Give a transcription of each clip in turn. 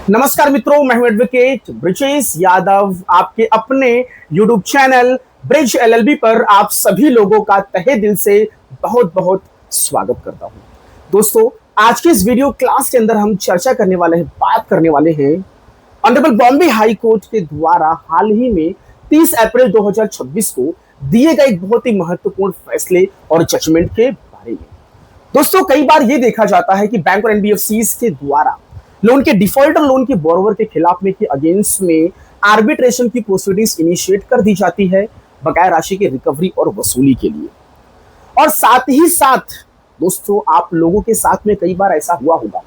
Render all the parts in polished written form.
नमस्कार मित्रों, मैं हूं एडवोकेट ब्रिजेश यादव। आपके अपने यूट्यूब चैनल ब्रिज एलएलबी पर आप सभी लोगों का तहे दिल से बहुत बहुत स्वागत करता हूं। दोस्तों, आज की इस वीडियो क्लास के अंदर हम चर्चा करने वाले हैं, बात करने वाले हैं ऑनरेबल बॉम्बे हाई कोर्ट के द्वारा हाल ही में 30 अप्रैल 2026 को दिए गए एक बहुत ही महत्वपूर्ण फैसले और जजमेंट के बारे में। दोस्तों, कई बार ये देखा जाता है कि बैंक और एनबीएफसीज के द्वारा लोन के डिफॉल्ट और लोन के बोरोवर के खिलाफ में के अगेंस्ट में आर्बिट्रेशन की प्रोसीडिंग्स इनिशिएट कर दी जाती है बकाया राशि की रिकवरी और वसूली के लिए। और साथ ही साथ दोस्तों, आप लोगों के साथ में कई बार ऐसा हुआ होगा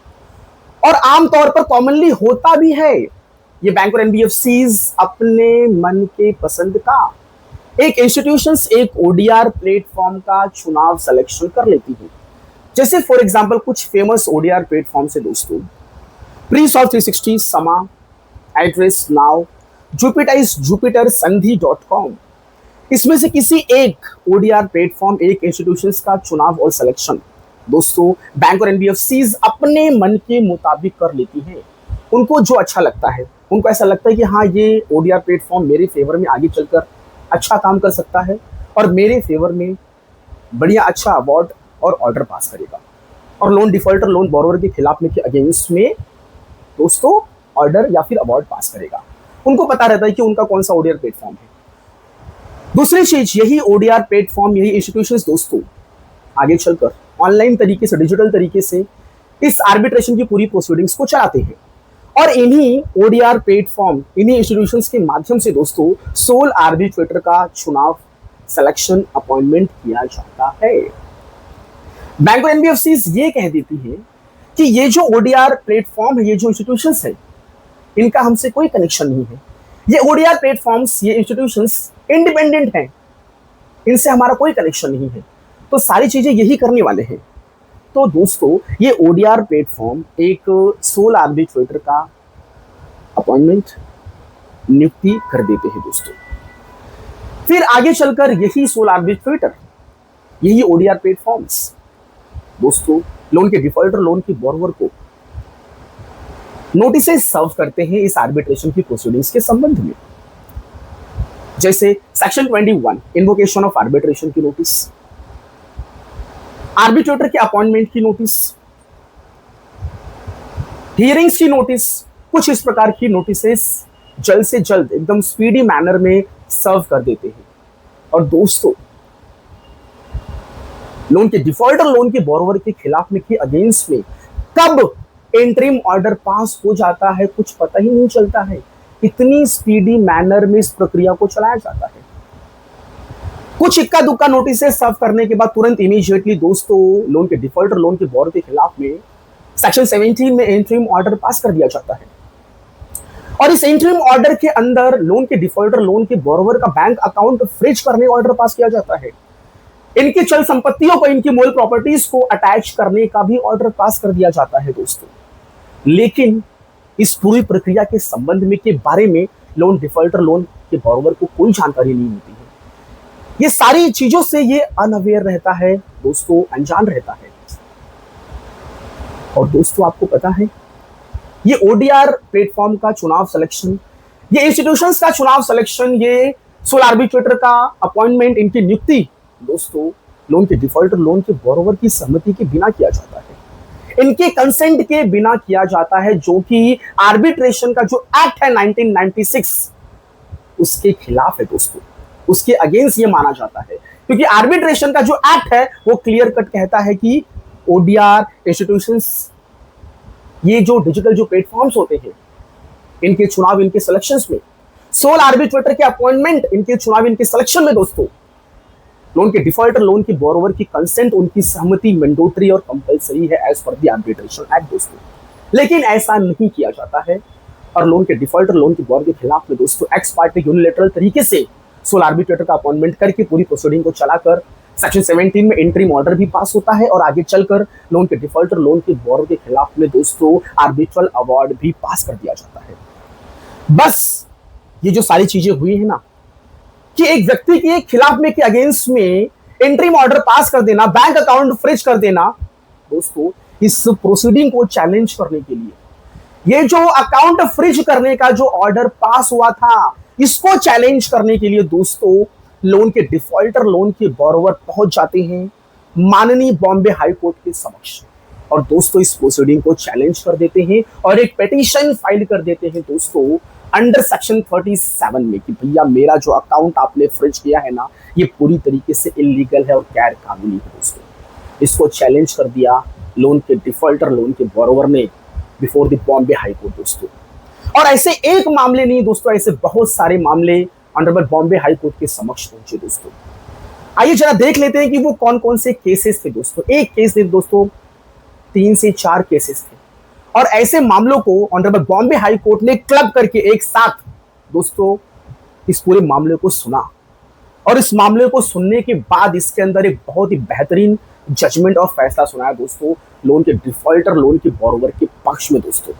और आमतौर पर कॉमनली होता भी है, ये बैंक और एनबीएफसीज अपने मन के पसंद का एक इंस्टीट्यूशंस एक ओडीआर प्लेटफॉर्म का चुनाव सिलेक्शन कर लेती है। जैसे फॉर एग्जांपल कुछ फेमस ओडीआर प्लेटफॉर्म से दोस्तों, प्रीसॉल्व 360, समा, एड्रेस नाउ, जुपिटर संधि.com। इसमें से किसी एक ओडीआर प्लेटफॉर्म एक इंस्टीट्यूशंस का चुनाव और सिलेक्शन दोस्तों बैंक और एनबीएफसीज अपने मन के मुताबिक कर लेती है। उनको जो अच्छा लगता है, उनको ऐसा लगता है कि हाँ, ये ओडीआर प्लेटफॉर्म मेरे फेवर में आगे चलकर अच्छा काम कर सकता है और मेरे फेवर में बढ़िया अच्छा अवार्ड और ऑर्डर पास करेगा और लोन डिफॉल्टर लोन बोरोवर के खिलाफ में के अगेंस्ट में दोस्तों ऑर्डर या फिर अवार्ड पास करेगा। उनको पता रहता है कि उनका कौन सा ओडीआर प्लेटफॉर्म है। दूसरी चीज, यही ओडीआर प्लेटफॉर्म, यही इंस्टीट्यूशंस दोस्तों आगे चलकर ऑनलाइन तरीके से, डिजिटल तरीके से इस आर्बिट्रेशन की पूरी प्रोसीडिंग्स को चलाते हैं और इन्हीं ओडीआर प्लेटफॉर्म, इन्हीं इंस्टीट्यूशंस के माध्यम से दोस्तों सोल आर्बिट्रेटर का चुनाव, सिलेक्शन, अपॉइंटमेंट किया जाता है। बैंक और एनबीएफसीज ये कह देती है कि ये जो ओडीआर प्लेटफॉर्म है, ये जो इंस्टीट्यूशंस है, इनका हमसे कोई कनेक्शन नहीं है। ये ओडीआर प्लेटफॉर्म्स, ये इंस्टीट्यूशंस इंडिपेंडेंट हैं, इनसे हमारा कोई कनेक्शन नहीं है। तो सारी चीजें यही करने वाले हैं। तो दोस्तों, ये ओडीआर प्लेटफॉर्म एक सोल आर्बिट्रेटर का अपॉइंटमेंट, नियुक्ति कर देते हैं दोस्तों। फिर आगे चलकर यही सोल आर्बिट्रेटर, यही ओडीआर प्लेटफॉर्म्स दोस्तों लोन के डिफॉल्टर, लोन की बोरोवर को नोटिसेस सर्व करते हैं इस आर्बिट्रेशन की प्रोसीडिंग्स के संबंध में। जैसे सेक्शन 21 इन्वोकेशन ऑफ आर्बिट्रेशन की नोटिस, आर्बिट्रेटर के अपॉइंटमेंट की नोटिस, हियरिंग्स की नोटिस, कुछ इस प्रकार की नोटिसेस जल्द से जल्द एकदम स्पीडी मैनर में सर्व कर देते हैं। और दोस्तों, लोन के डिफॉल्टर, लोन के बोरोवर के खिलाफ में के अगेंस्ट में कब इंटरिम ऑर्डर पास हो जाता है कुछ पता ही नहीं चलता है। इतनी स्पीडी मैनर में इस प्रक्रिया को चलाया जाता है। कुछ इक्का दुक्का नोटिसेस सर्व करने के बाद तुरंत इमीडिएटली दोस्तों लोन के डिफॉल्टर, लोन के बोरोवर के खिलाफ में सेक्शन 17 में इंटरिम ऑर्डर पास कर दिया जाता है और इस इंटरिम ऑर्डर के अंदर लोन के डिफॉल्टर, लोन के बोरोवर का बैंक अकाउंट फ्रीज करने का ऑर्डर पास किया जाता है। इनकी चल संपत्तियों को, इनकी मूल प्रॉपर्टीज को अटैच करने का भी ऑर्डर पास कर दिया जाता है दोस्तों। लेकिन इस पूरी प्रक्रिया के संबंध में, के बारे में लोन डिफॉल्टर, लोन के बोरोवर को कोई जानकारी नहीं होती है। ये सारी चीजों से ये अनअवेयर रहता है दोस्तों, अनजान रहता है। और दोस्तों, आपको पता है ये ओडीआर प्लेटफॉर्म का चुनाव सिलेक्शन, ये इंस्टीट्यूशंस का चुनाव सिलेक्शन, ये सोल आर्बिट्रेटर का अपॉइंटमेंट, इनकी नियुक्ति दोस्तों लोन के डिफॉल्टर, लोन के बोरोवर की सहमति के बिना किया जाता है, इनके कंसेंट के बिना किया जाता है, जो कि आर्बिट्रेशन का जो एक्ट है 1996 उसके खिलाफ है दोस्तों, उसके अगेंस्ट ये माना जाता है। क्योंकि आर्बिट्रेशन का जो एक्ट है वो क्लियर कट कहता है कि ओडीआर इंस्टीट्यूशंस, ये जो डिजिटल जो प्लेटफॉर्म्स होते हैं, इनके चुनाव, इनके सिलेक्शंस में सोल आर्बिट्रेटर के अपॉइंटमेंट, इनके चुनाव, इनके सिलेक्शन में दोस्तों लोन के डिफॉल्टर, लोन की बोरोवर की कंसेंट, उनकी सहमति मैंडेटरी और कंपलसरी है as per the arbitration act दोस्तों। लेकिन ऐसा नहीं किया जाता है और लोन के डिफॉल्टर, लोन की बोरोवर के खिलाफ में दोस्तों एक्स पार्टी यूनिलैटरल तरीके से सोल आर्बिट्रेटर का अपॉइंटमेंट करके पूरी प्रोसीडिंग को चलाकर सेक्शन 17 में इंटरिम ऑर्डर भी पास होता है और आगे चलकर लोन के डिफॉल्टर, लोन के बोरोवर के खिलाफ में दोस्तों आर्बिट्रल अवार्ड भी पास कर दिया जाता है। बस ये जो सारी चीजें हुई है ना, कि एक व्यक्ति के खिलाफ में के अगेंस्ट में इंटरिम ऑर्डर पास कर देना, बैंक अकाउंट फ्रीज कर देना दोस्तों, इस प्रोसीडिंग को चैलेंज करने के लिए, ये जो अकाउंट फ्रीज करने का जो ऑर्डर पास हुआ था, इसको चैलेंज करने के लिए दोस्तों लोन के डिफॉल्टर, लोन के बोरोवर पहुंच जाते हैं माननीय बॉम्बे हाई कोर्ट के समक्ष और दोस्तों इस प्रोसीडिंग को चैलेंज कर देते हैं और एक पिटीशन फाइल कर देते हैं दोस्तों अंडर सेक्शन 37 में कि भैया मेरा जो अकाउंट आपने फ्रीज किया है ना, ये पूरी तरीके से इलीगल है और गैर कानूनी है दोस्तों। इसको चैलेंज कर दिया लोन के डिफॉल्टर, लोन के बोरोवर ने before the Bombay High court दोस्तों। और ऐसे एक मामले नहीं दोस्तों, ऐसे बहुत सारे मामले ऑनरेबल बॉम्बे हाई कोर्ट के समक्ष पहुंचे दोस्तों। आइए जरा देख लेते हैं कि वो कौन कौन से केसेस थे दोस्तों। एक केस नहीं दोस्तों, 3 से 4 केसेस थे और ऐसे मामलों को ऑनरेबल बॉम्बे हाई कोर्ट ने क्लब करके एक साथ दोस्तों इस पूरे मामले को सुना और इस मामले को सुनने के बाद इसके अंदर एक बहुत ही बेहतरीन जजमेंट और फैसला सुनाया दोस्तों लोन के डिफॉल्टर, लोन के बोरोवर के पक्ष में दोस्तों।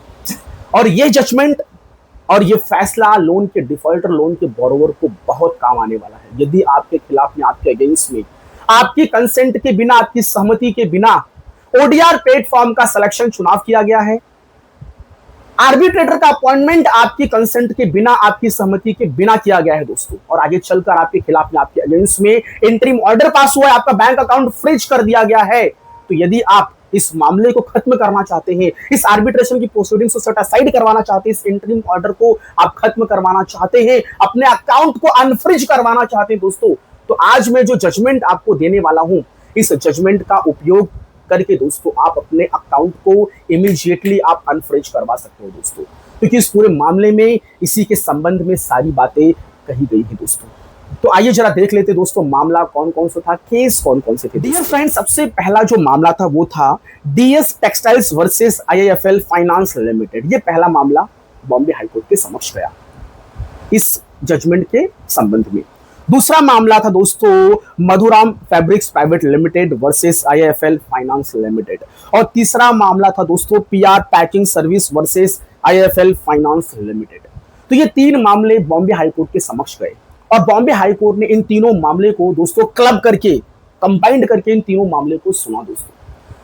और ये जजमेंट और ये फैसला लोन के डिफॉल्टर, लोन के बोरोवर को बहुत काम आने वाला है। यदि आपके खिलाफ में, आपके अगेंस्ट में आपकी कंसेंट के बिना, आपकी सहमति के बिना ओडीआर प्लेटफॉर्म का सिलेक्शन चुनाव किया गया है, आर्बिट्रेटर का अपॉइंटमेंट आपकी कंसेंट के बिना, आपकी सहमति के बिना किया गया है दोस्तों, और आगे चलकर आपके खिलाफ में, आपके अगेंस्ट में इंटरिम ऑर्डर पास हुआ है, आपका बैंक अकाउंट फ्रीज कर दिया गया है, तो यदि आप इस मामले को खत्म करना चाहते हैं, इस आर्बिट्रेशन की प्रोसीडिंग्स को सेट असाइड करवाना चाहते हैं, इस इंटरिम ऑर्डर को आप खत्म करवाना चाहते हैं, अपने अकाउंट को अनफ्रीज करवाना चाहते हैं दोस्तों, तो आज मैं जो जजमेंट आपको देने वाला हूं, इस जजमेंट का उपयोग करके दोस्तों आप अपने अकाउंट को इमीडिएटली आप अनफ्रीज करवा सकते हो दोस्तों, क्योंकि इस पूरे मामले में इसी के संबंध में सारी बातें कही गई है दोस्तों। तो आइए जरा देख लेते दोस्तों मामला कौन कौन सा था, केस कौन कौन से थे। डियर फ्रेंड्स, सबसे पहला जो मामला था वो था DS textiles versus IIFL finance limited. ये पहला मामला बॉम्बे हाईकोर्ट के समक्ष गया इस जजमेंट के संबंध में। दूसरा मामला था दोस्तों Madhuram fabrics private limited versus IIFL finance limited, और तीसरा मामला था दोस्तों PR packing service versus IIFL finance limited. तो ये 3 मामले बॉम्बे हाईकोर्ट के समक्ष गए और बॉम्बे हाईकोर्ट ने इन तीनों मामले को दोस्तों क्लब करके, कंबाइंड करके इन तीनों मामले को सुना दोस्तों,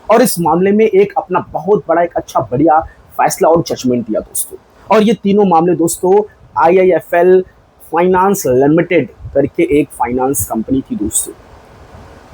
और इस मामले में एक अपना बहुत बड़ा, एक अच्छा बढ़िया फैसला और जजमेंट दिया दोस्तों। और ये तीनों मामले दोस्तों आईआईएफएल फाइनेंस लिमिटेड करके एक फाइनेंस कंपनी थी दोस्तों,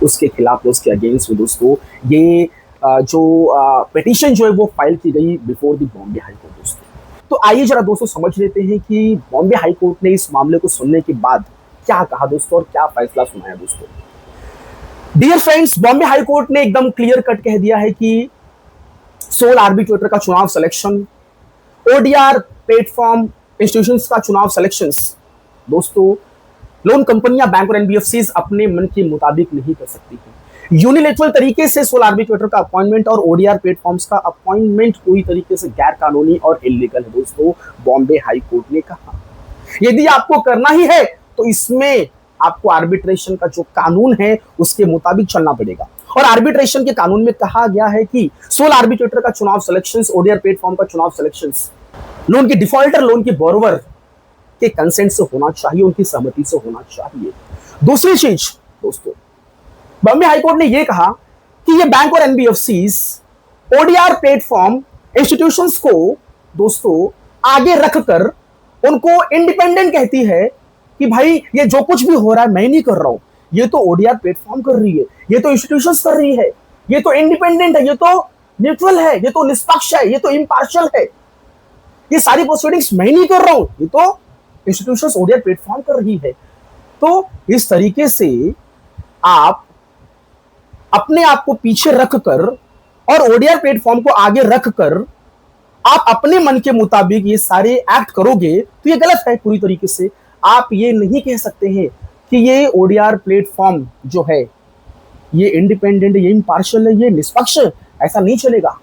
उसके खिलाफ, उसके अगेंस्ट में दोस्तों ये जो पिटीशन जो है वो फाइल की गई before the Bombay High court दोस्तों। तो आइए जरा दोस्तों समझ लेते हैं कि बॉम्बे हाई कोर्ट ने इस मामले को सुनने के बाद क्या कहा दोस्तों और क्या फैसला सुनाया दोस्तों। Dear friends, Bombay High Court ने एकदम क्लियर कट कह दिया है कि सोल आर्बिट्रेटर का चुनाव सिलेक्शन, ओडीआर प्लेटफॉर्म इंस्टीट्यूशंस का चुनाव सिलेक्शंस दोस्तों लोन कंपनियां, बैंक और एनबीएफसीज अपने मन के मुताबिक नहीं कर सकती हैं। यूनिलेटरल तरीके से सोल आर्बिट्रेटर का अपॉइंटमेंट और ओडीआर प्लेटफॉर्म्स का अपॉइंटमेंट पूरी तरीके से गैर कानूनी और इलीगल है दोस्तों, बॉम्बे हाई कोर्ट ने कहा। यदि आपको करना ही है तो इसमें आपको आर्बिट्रेशन का जो कानून है उसके मुताबिक चलना पड़ेगा, और आर्बिट्रेशन के कानून में कहा गया है कि सोल आर्बिट्रेटर का चुनाव सिलेक्शंस, ओडीआर प्लेटफॉर्म का चुनाव सिलेक्शंस लोन के डिफॉल्टर, लोन के बोरोवर के कंसेंट से होना चाहिए, उनकी सहमति से होना चाहिए। दूसरी चीज दोस्तों, बॉम्बे हाईकोर्ट ने यह कहा कि ये बैंक और एनबीएफसीज ओडीआर प्लेटफॉर्म इंस्टीट्यूशंस को दोस्तों आगे रखकर उनको इंडिपेंडेंट कहती है कि भाई ये जो कुछ भी हो रहा है मैं नहीं कर रहा हूं, ये तो ओडीआर प्लेटफॉर्म कर रही है, ये तो इंस्टीट्यूशंस कर रही है, ये तो इंडिपेंडेंट है, ये तो न्यूट्रल है, ये तो निष्पक्ष है, ये तो इम्पार्शियल है, ये सारी प्रोसीडिंग्स मैं नहीं कर रहा हूं, ये तो इंस्टीट्यूशंस ओडीआर प्लेटफॉर्म कर रही है। तो इस तरीके से आप अपने आप को पीछे रखकर और ओडीआर प्लेटफॉर्म को आगे रखकर आप अपने मन के मुताबिक ये सारे एक्ट करोगे तो ये गलत है पूरी तरीके से। आप ये नहीं कह सकते हैं कि ये ओडीआर प्लेटफॉर्म जो है ये इंडिपेंडेंट, ये इम्पार्शियल है, ये निष्पक्ष, ऐसा नहीं चलेगा,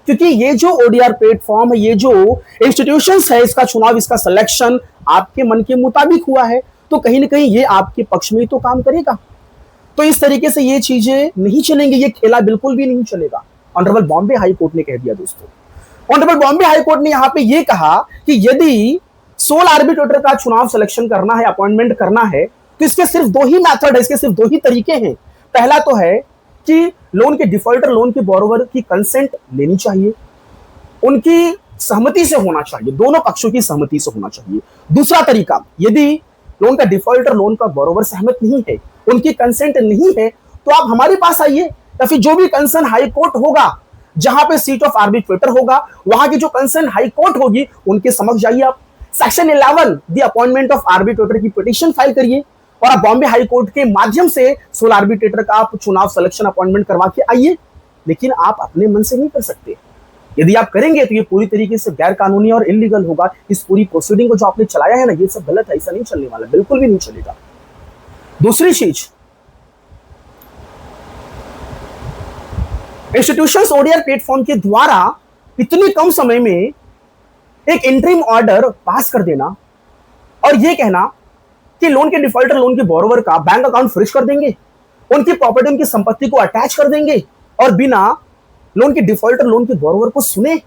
क्योंकि ये जो ओडीआर प्लेटफॉर्म है, ये जो इंस्टीट्यूशंस है, इसका चुनाव, इसका सिलेक्शन आपके मन के मुताबिक हुआ है, तो कहीं ना कहीं ये आपके पक्ष में ही तो काम करेगा। तो इस तरीके से ये चीजें नहीं चलेंगी, ये खेला बिल्कुल भी नहीं चलेगा। ऑनरेबल बॉम्बे हाई कोर्ट ने कह दिया दोस्तों। ऑनरेबल बॉम्बे हाई कोर्ट ने यहां पे ये कहा कि यदि सोल आर्बिट्रेटर का चुनाव सिलेक्शन करना है, अपॉइंटमेंट करना है, तो इसके सिर्फ 2 ही मेथड है, इसके सिर्फ 2 ही तरीके हैं। पहला तो है कि लोन के डिफॉल्टर, लोन के बोरोवर की कंसेंट लेनी चाहिए, उनकी सहमति से होना चाहिए, दोनों पक्षों की सहमति से होना चाहिए। दूसरा तरीका, यदि लोन का डिफॉल्टर लोन का बोरोवर सहमत नहीं है, उनकी कंसेंट नहीं है, तो आप हमारे पास आइए, या फिर जो भी कंसर्न हाई कोर्ट होगा, जहां पे सीट ऑफ आर्बिट्रेटर होगा, वहां की जो कंसर्न हाई कोर्ट होगी उनके समक्ष जाइए। आप section 11 the appointment of arbitrator की पिटीशन फाइल करिए और आप बॉम्बे हाई कोर्ट के माध्यम से सोल आर्बिट्रेटर का आप चुनाव सिलेक्शन अपॉइंटमेंट करवा के आइए। लेकिन आप अपने मन से नहीं कर सकते। यदि आप करेंगे तो ये पूरी तरीके से गैर कानूनी और इलीगल होगा। इस पूरी प्रोसीडिंग को जो आपने चलाया है ना, ये सब गलत है, ऐसा नहीं चलने वाला, बिल्कुल भी नहीं चलेगा। दूसरी चीज, इंस्टीट्यूशंस ओडीआर प्लेटफॉर्म के द्वारा इतनी कम समय में एक इंटरिम ऑर्डर पास कर देना और ये कहना कि लोन के डिफॉल्टर लोन के बोरोवर का बैंक अकाउंट फ्रीज कर देंगे, उनकी प्रॉपर्टी उनकी संपत्ति को अटैच कर देंगे और बिना लोन के डिफॉल्टर लोन के बोरोवर को सुने,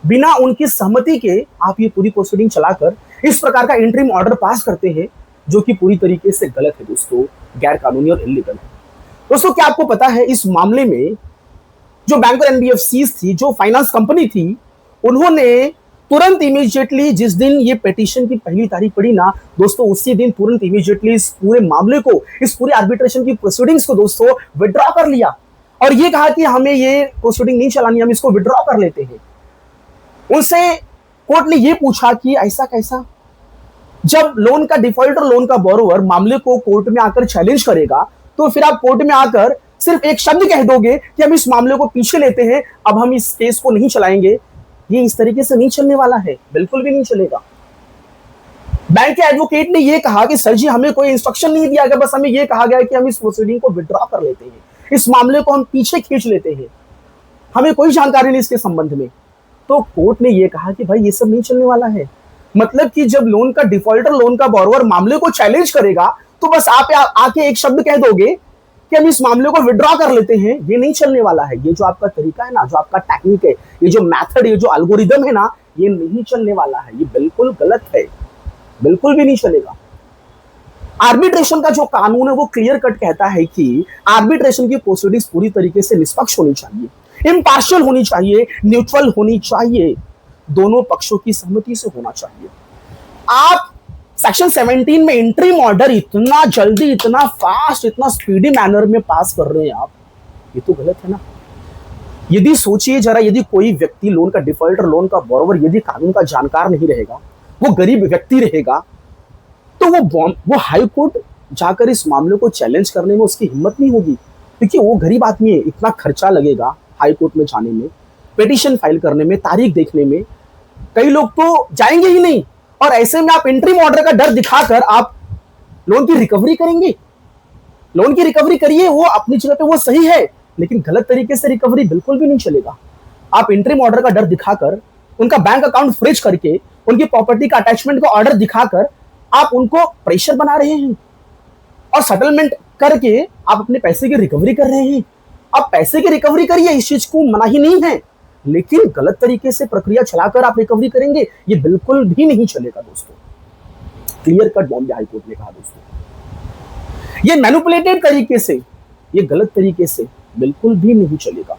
बिना उनकी सहमति के आप ये पूरी प्रोसीडिंग चलाकर इस प्रकार का इंटरिम ऑर्डर पास करते हैं, जो कि पूरी तरीके से गलत है दोस्तों, गैर कानूनी और इलीगल है। दोस्तों, क्या आपको पता है इस मामले में जो बैंक और एनबीएफसीज थी, जो फाइनेंस कंपनी थी, उन्होंने तुरंत इमीडिएटली जिस दिन ये पिटीशन की पहली तारीख पड़ी ना दोस्तों, उसी दिन तुरंत इमीडिएटली इस पूरे मामले को, इस पूरी आर्बिट्रेशन की प्रोसीडिंग्स को दोस्तों विड्रॉ कर लिया और ये कहा कि हमें ये प्रोसीडिंग नहीं चलानी, हम इसको विड्रॉ कर लेते हैं। उनसे कोर्ट ने ये पूछा कि ऐसा कैसा? जब लोन का डिफॉल्टर लोन का बोरोवर मामले को कोर्ट में आकर चैलेंज करेगा, तो फिर आप कोर्ट में आकर सिर्फ एक शब्द कह दोगे कि हम इस मामले को पीछे लेते हैं, अब हम इस केस को नहीं चलाएंगे। ये इस तरीके से नहीं चलने वाला है, बिल्कुल भी नहीं चलेगा। बैंक के एडवोकेट ने यह कहा कि सर जी, हमें कोई इंस्ट्रक्शन नहीं दिया गया, बस हमें यह कहा गया कि हम इस प्रोसीडिंग को विड्रॉ कर लेते हैं, इस मामले को हम पीछे खींच लेते हैं, हमें कोई जानकारी नहीं इसके संबंध में। तो कोर्ट ने यह कहा कि भाई ये सब नहीं चलने वाला है। मतलब कि जब लोन का डिफॉल्टर लोन का बोरोवर मामले को चैलेंज करेगा, तो बस आप आके एक शब्द कह दोगे कि हम इस मामले को विड्रॉ कर लेते हैं, ये नहीं चलने वाला है। ये जो आपका तरीका है ना, जो आपका टेक्निक है, ये जो मेथड, ये जो एल्गोरिदम है ना, ये नहीं चलने वाला है, ये बिल्कुल गलत है, बिल्कुल भी नहीं चलेगा। आर्बिट्रेशन का जो कानून है वो क्लियर कट कहता है कि आर्बिट्रेशन की प्रोसीडिंग्स पूरी तरीके से निष्पक्ष होनी चाहिए, इम्पार्शियल होनी चाहिए, न्यूट्रल होनी चाहिए, दोनों पक्षों की सहमति से होना चाहिए। आप सेक्शन 17 में इंटरिम ऑर्डर इतना जल्दी, इतना फास्ट, इतना स्पीडी मैनर में पास कर रहे हैं आप, ये तो गलत है ना। यदि सोचिए जरा, यदि कोई व्यक्ति लोन का डिफॉल्टर लोन का बोरोवर यदि कानून का जानकार नहीं रहेगा, वो गरीब व्यक्ति रहेगा, तो वो हाई कोर्ट जाकर इस मामले को चैलेंज करने में उसकी हिम्मत नहीं होगी, क्योंकि वो गरीब आदमी है, इतना खर्चा लगेगा हाई कोर्ट में जाने में, पिटीशन फाइल करने में, तारीख देखने में, कई लोग तो जाएंगे ही नहीं। और ऐसे में आप इंटरिम ऑर्डर का डर दिखाकर आप लोन की रिकवरी करेंगे। लोन की रिकवरी करिए, वो अपनी जगह पे वो सही है, लेकिन गलत तरीके से रिकवरी बिल्कुल भी नहीं चलेगा। आप इंटरिम ऑर्डर का डर दिखाकर, उनका बैंक अकाउंट फ्रीज करके, उनकी प्रॉपर्टी का अटैचमेंट का ऑर्डर दिखाकर आप उनको प्रेशर बना रहे हैं और सेटलमेंट करके आप अपने पैसे की रिकवरी कर रहे हैं। आप पैसे की रिकवरी करिए, इस चीज को मना ही नहीं है, लेकिन गलत तरीके से प्रक्रिया चलाकर आप रिकवरी करेंगे, ये बिल्कुल भी नहीं चलेगा दोस्तों। Clear cut Bombay High Court ने कहा दोस्तों, ये मैनिपुलेटेड तरीके से, ये गलत तरीके से बिल्कुल भी नहीं चलेगा।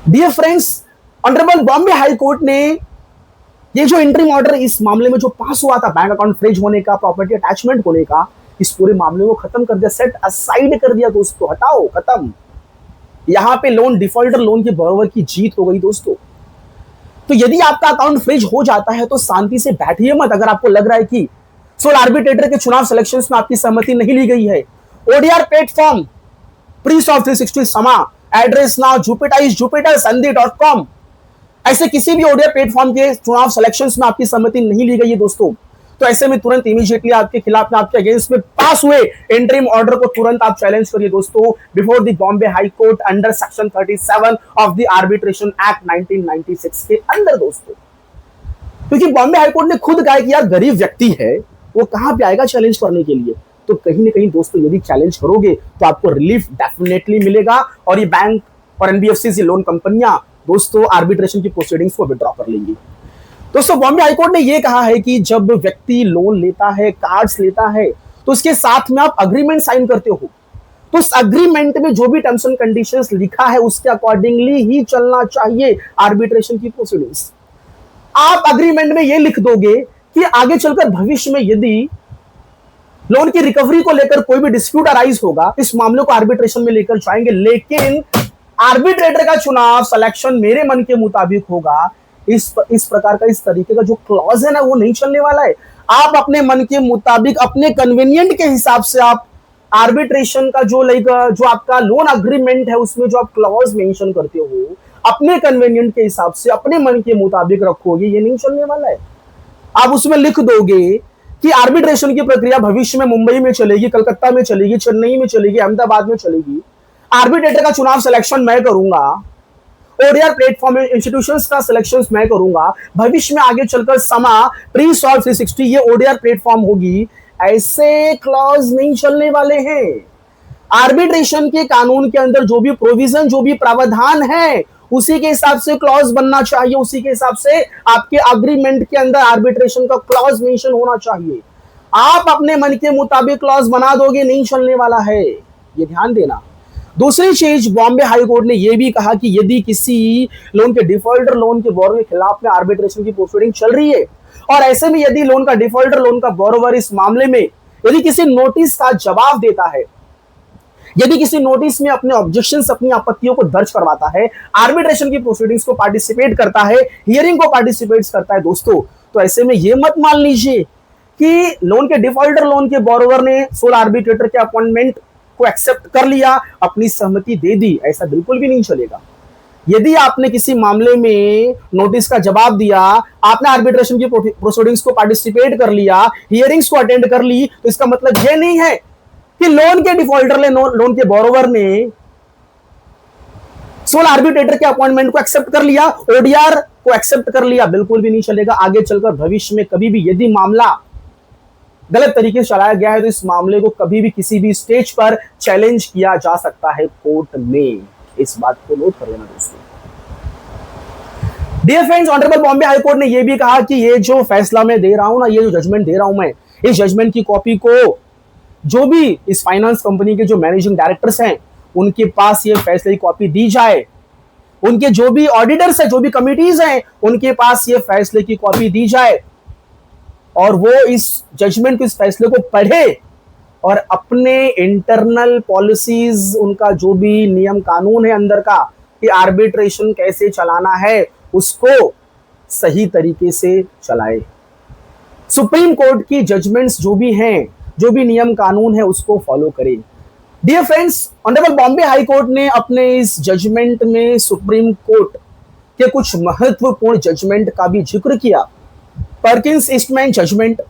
Dear friends, honourable Bombay High Court ने ये जो इंटरिम ऑर्डर इस मामले में जो पास हुआ था, बैंक अकाउंट फ्रीज होने का, प्रॉपर्टी अटैचमेंट होने का, इस पूरे मामले को खत्म कर दिया, सेट असाइड कर दिया दोस्तों, हटाओ, खत्म। यहां पे लोन डिफॉल्टर लोन के बोरोवर की जीत हो गई दोस्तों। तो यदि आपका अकाउंट फ्रीज हो जाता है तो शांति से बैठिए मत। अगर आपको लग रहा है कि सोल आर्बिट्रेटर के चुनाव सिलेक्शंस में आपकी सहमति नहीं ली गई है, ओडीआर प्लेटफॉर्म प्रीस ऑफ 360 समा, एड्रेस नाउ jupiter.sandy.com, ऐसे किसी भी ओडीआर प्लेटफॉर्म के चुनाव सिलेक्शंस में आपकी सहमति नहीं ली गई है दोस्तों, तो ऐसे में तुरंत इमीडिएटली आपके खिलाफ में, आपके अगेंस्ट में पास हुए इंटरिम ऑर्डर को तुरंत आप चैलेंज करिए दोस्तों, before the Bombay High court under section 37 of the arbitration act 1996 के अंदर दोस्तों। क्योंकि बॉम्बे हाई कोर्ट ने खुद कहा कि यार गरीब व्यक्ति है, वो कहां पे आएगा चैलेंज करने के लिए। तो कहीं ना कहीं दोस्तों यदि चैलेंज करोगे तो आपको रिलीफ डेफिनेटली मिलेगा और ये बैंक और एनबीएफसी से लोन कंपनियां दोस्तों आर्बिट्रेशन की प्रोसीडिंग्स को विड्रॉ कर लेंगी। दोस्तों, बॉम्बे हाईकोर्ट ने यह कहा है कि जब व्यक्ति लोन लेता है, कार्ड्स लेता है, तो उसके साथ में आप अग्रीमेंट साइन करते हो, तो उस अग्रीमेंट में जो भी टर्म्स एंड कंडीशंस लिखा है उसके अकॉर्डिंगली ही चलना चाहिए आर्बिट्रेशन की प्रोसीडिंग्स। आप अग्रीमेंट में ये लिख दोगे कि आगे चलकर भविष्य में यदि लोन की रिकवरी को लेकर कोई भी डिस्प्यूट अराइज होगा, इस मामले को आर्बिट्रेशन में लेकर जाएंगे, लेकिन आर्बिट्रेटर का चुनाव सिलेक्शन मेरे मन के मुताबिक होगा। इस प्रकार का, इस तरीके का जो क्लॉज है ना, वो नहीं चलने वाला है। आप अपने मन के मुताबिक, अपने कन्वीनियंट के हिसाब से आप आर्बिट्रेशन का जो आपका लोन अग्रीमेंट है उसमें जो आप क्लॉज मेंशन करते हो, अपने कन्वीनियंट के हिसाब से अपने मन के मुताबिक रखोगे, ये नहीं चलने वाला है। आप उसमें लिख दोगे कि आर्बिट्रेशन की प्रक्रिया भविष्य में मुंबई में चलेगी, कलकत्ता में चलेगी, चेन्नई में चलेगी, अहमदाबाद में चलेगी। आर्बिट्रेटर का चुनाव सिलेक्शन मैं करूंगा, ओडीआर प्लेटफॉर्म इंस्टीट्यूशंस का सिलेक्शन मैं करूंगा। भविष्य में आगे चलकर समा प्री सॉल्व 360 ये ओडीआर प्लेटफॉर्म होगी। ऐसे क्लॉज नहीं चलने वाले हैं। आर्बिट्रेशन के कानून के अंदर जो भी प्रोविजन, जो भी प्रावधान है, उसी के हिसाब से क्लॉज बनना चाहिए, उसी के हिसाब से आपके अग्रीमेंट के अंदर आर्बिट्रेशन का क्लॉज मेंशन होना चाहिए। आप अपने मन के मुताबिक क्लॉज बना दोगे, नहीं चलने वाला है, ये ध्यान देना। दूसरी चीज, बॉम्बे हाई कोर्ट ने यह भी कहा कि यदि किसी लोन के डिफॉल्टर लोन के बोरोवर के खिलाफ में आर्बिट्रेशन की प्रोसीडिंग चल रही है और ऐसे में यदि लोन का डिफॉल्टर लोन का बोरोवर इस मामले में यदि किसी नोटिस का जवाब देता है, यदि किसी नोटिस में अपने ऑब्जेक्शंस, अपनी आपत्तियों को दर्ज करवाता है, आर्बिट्रेशन की प्रोसीडिंग्स को पार्टिसिपेट करता है, हियरिंग को पार्टिसिपेट करता है दोस्तों, तो ऐसे में यह मत मान लीजिए कि लोन के डिफॉल्टर लोन के बोरोवर ने सोल आर्बिट्रेटर के अपॉइंटमेंट को एक्सेप्ट कर लिया, अपनी सहमति दे दी। ऐसा बिल्कुल भी नहीं चलेगा। यदि आपने किसी मामले में नोटिस का जवाब दिया, आपने आर्बिट्रेशन की प्रोसीडिंग्स को पार्टिसिपेट कर लिया, हियरिंग्स को अटेंड कर ली, तो इसका मतलब यह नहीं है कि लोन के डिफॉल्टर ने, लोन के बोरोवर ने सोल आर्बिट्रेटर के अपॉइंटमेंट को एक्सेप्ट कर लिया, ओडीआर को एक्सेप्ट कर लिया। बिल्कुल भी नहीं चलेगा। आगे चलकर भविष्य में कभी भी यदि मामला गलत तरीके से चलाया गया है तो इस मामले को कभी भी किसी भी स्टेज पर चैलेंज किया जा सकता है कोर्ट में। इस बात को नोट कर लेना दोस्तों। Dear friends, honourable Bombay High Court ने यह भी कहा कि ये जो फैसला मैं दे रहा हूं ना, ये जो जजमेंट दे रहा हूं मैं, इस जजमेंट की कॉपी को जो भी इस फाइनेंस कंपनी के जो मैनेजिंग डायरेक्टर्स हैं उनके पास ये फैसले की कॉपी दी जाए, उनके जो भी ऑडिटर्स हैं, जो भी कमिटीज हैं, उनके पास ये फैसले की कॉपी दी जाए और वो इस जजमेंट को, इस फैसले को पढ़े और अपने इंटरनल पॉलिसीज, उनका जो भी नियम कानून है अंदर का कि आर्बिट्रेशन कैसे चलाना है, उसको सही तरीके से चलाए। सुप्रीम कोर्ट की जजमेंट्स जो भी हैं, जो भी नियम कानून है, उसको फॉलो करें। Dear friends, honourable Bombay High Court ने अपने इस जजमेंट में सुप्रीम कोर्ट के कुछ महत्वपूर्ण जजमेंट का भी जिक्र किया। Perkins Eastman judgement,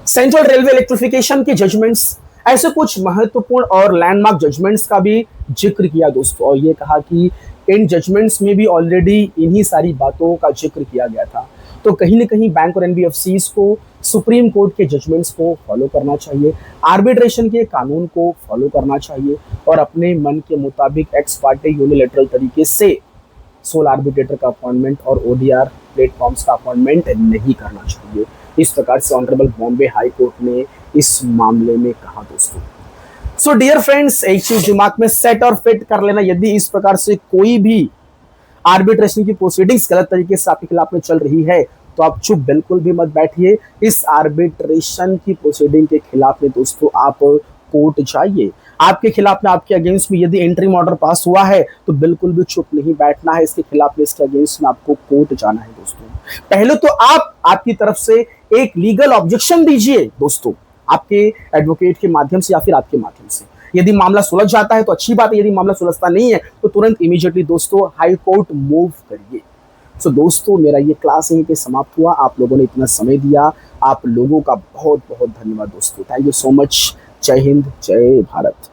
central railway electrification की जजमेंट्स, ऐसे कुछ महत्वपूर्ण और लैंडमार्क जजमेंट्स का भी जिक्र किया दोस्तों। और ये कहा कि इन जजमेंट्स में भी ऑलरेडी इन्हीं सारी बातों का जिक्र किया गया था। तो कहीं ना कहीं बैंक और एनबीएफसीज को सुप्रीम कोर्ट के जजमेंट्स को फॉलो करना चाहिए, आर्बिट्रेशन के कानून को फॉलो करना चाहिए और अपने मन के मुताबिक एक्स पार्टी यूनिलैटरल तरीके से सोल आर्बिट्रेटर का अपॉइंटमेंट और ओडीआर प्लेटफॉर्म्स का अपॉइंटमेंट नहीं करना चाहिए। इस प्रकार से ऑनरेबल बॉम्बे हाई कोर्ट ने इस मामले में कहा दोस्तों। सो डियर फ्रेंड्स, एक चीज दिमाग में सेट और फिट कर लेना, यदि इस प्रकार से कोई भी आर्बिट्रेशन की प्रोसीडिंग्स गलत तरीके से आपके खिलाफ में चल रही है तो आप चुप बिल्कुल भी मत बैठिए। इस आर्बिट्रेशन की प्रोसीडिंग के खिलाफ में दोस्तों आप कोर्ट जाइए। आपके खिलाफ में, आपके अगेंस्ट में यदि इंटरिम ऑर्डर पास हुआ है तो बिल्कुल भी चुप नहीं बैठना है। इसके खिलाफ में, इसके अगेंस्ट में आपको कोर्ट जाना है दोस्तों। पहले तो आप आपकी तरफ से एक लीगल ऑब्जेक्शन दीजिए दोस्तों, आपके एडवोकेट के माध्यम से या फिर आपके माध्यम से। यदि मामला सुलझ जाता है तो अच्छी बात है, यदि मामला सुलझता नहीं है तो तुरंत इमीडिएटली दोस्तों हाई कोर्ट मूव करिए। सो दोस्तों, मेरा ये क्लास यहीं पे समाप्त हुआ। आप लोगों ने इतना समय दिया, आप लोगों का बहुत बहुत धन्यवाद दोस्तों। Thank you so much. जय हिंद, जय भारत।